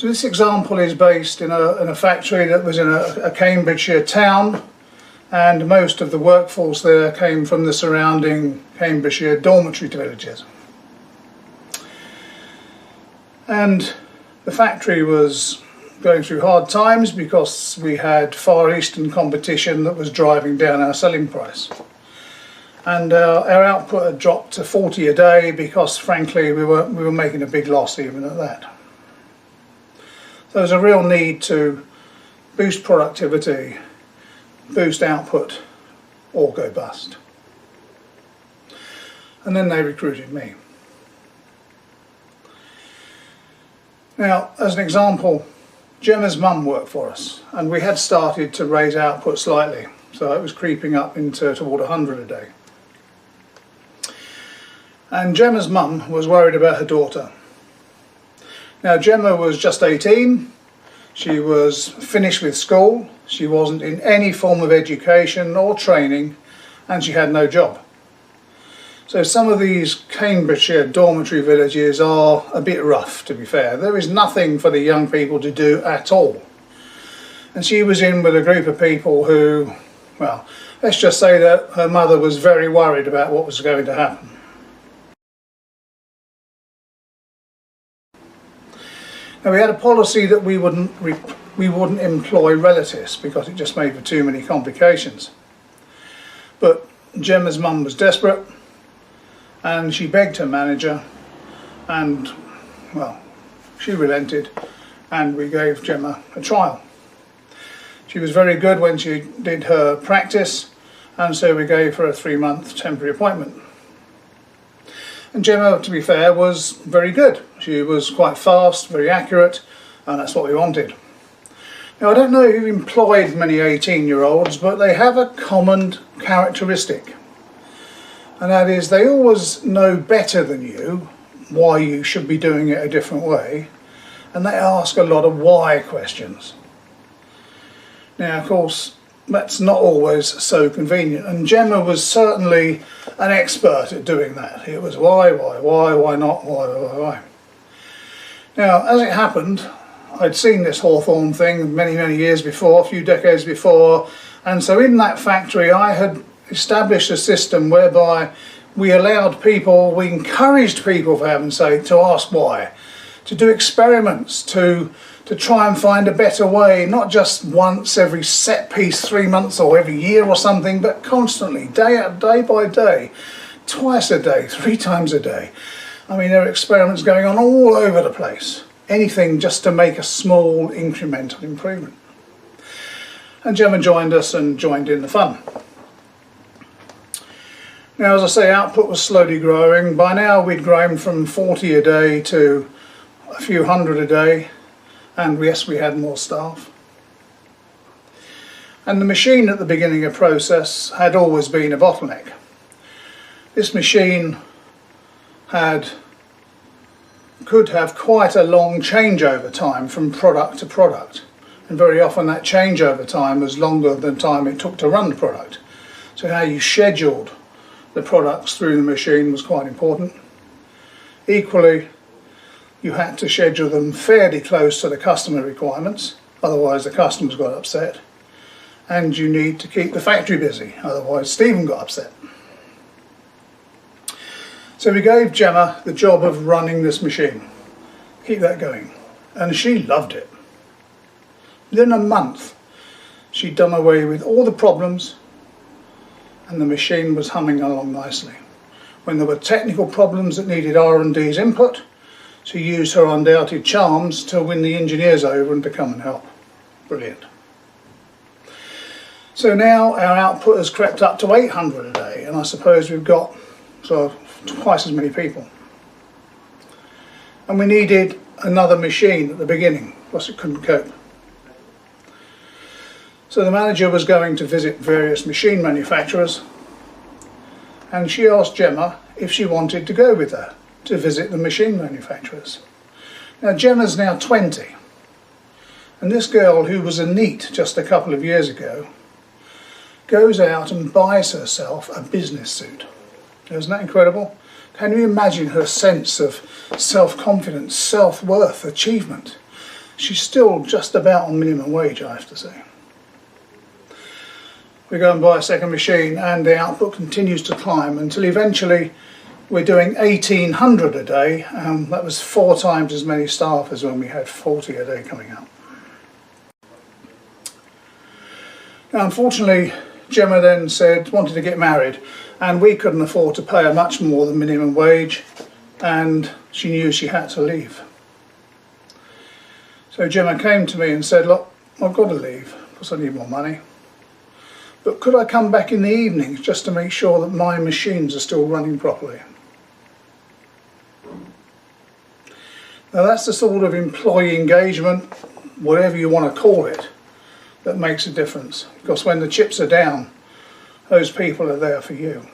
So this example is based in a factory that was in a Cambridgeshire town, and most of the workforce there came from the surrounding Cambridgeshire dormitory villages. And the factory was going through hard times because we had Far Eastern competition that was driving down our selling price. And our output had dropped to 40 a day because, frankly, we were making a big loss even at that. So there was a real need to boost productivity, boost output, or go bust. And then they recruited me. Now, as an example, Gemma's mum worked for us, and we had started to raise output slightly, so it was creeping up into toward 100 a day. And Gemma's mum was worried about her daughter. Now, Gemma was just 18, she was finished with school, she wasn't in any form of education or training, and she had no job. So some of these Cambridgeshire dormitory villages are a bit rough, to be fair. There is nothing for the young people to do at all. And she was in with a group of people who, well, let's just say that her mother was very worried about what was going to happen. Now, we had a policy that we wouldn't employ relatives because it just made for too many complications. But Gemma's mum was desperate, and she begged her manager, and, well, she relented, and we gave Gemma a trial. She was very good when she did her practice, and so we gave her a 3-month temporary appointment. And Gemma, to be fair, was very good. She was quite fast, very accurate, and that's what we wanted. Now, I don't know who employed many 18-year-olds, but they have a common characteristic. And that is, they always know better than you why you should be doing it a different way, and they ask a lot of why questions. Now, of course, that's not always so convenient, and Gemma was certainly an expert at doing that. It was why not, why. Now, as it happened, I'd seen this Hawthorne thing many years before, a few decades before, and so in that factory I had established a system whereby we allowed people, we encouraged people, for heaven's sake, to ask why, to do experiments, to try and find a better way, not just once every set piece, 3 months or every year or something, but constantly, day by day, twice a day, 3 times a day. I mean, there are experiments going on all over the place, anything just to make a small incremental improvement. And Gemma joined us and joined in the fun. Now, as I say, output was slowly growing. By now we'd grown from 40 a day to a few hundred a day, and yes, we had more staff. And the machine at the beginning of process had always been a bottleneck. This machine could have quite a long changeover time from product to product, and very often that changeover time was longer than the time it took to run the product. So how you scheduled the products through the machine was quite important. Equally, you had to schedule them fairly close to the customer requirements, otherwise the customers got upset, and you need to keep the factory busy, otherwise Stephen got upset. So we gave Gemma the job of running this machine, keep that going, and she loved it. Within a month she'd done away with all the problems, and the machine was humming along nicely. When there were technical problems that needed R&D's input, she used her undoubted charms to win the engineers over and to come and help. Brilliant. So now our output has crept up to 800 a day, and I suppose we've got sort of twice as many people. And we needed another machine at the beginning, plus it couldn't cope. So the manager was going to visit various machine manufacturers, and she asked Gemma if she wanted to go with her to visit the machine manufacturers. Now, Gemma's now 20, and this girl, who was a NEET just a couple of years ago, goes out and buys herself a business suit. Isn't that incredible? Can you imagine her sense of self-confidence, self-worth, achievement? she's still just about on minimum wage, I have to say. We go and buy a second machine and the output continues to climb until eventually we're doing 1,800 a day, and that was 4 times as many staff as when we had 40 a day coming out. Now, unfortunately, Gemma then wanted to get married, and we couldn't afford to pay her much more than minimum wage, and she knew she had to leave. So Gemma came to me and said, look, I've got to leave because I need more money, but could I come back in the evenings just to make sure that my machines are still running properly? Now that's the sort of employee engagement, whatever you want to call it, that makes a difference, because when the chips are down, those people are there for you.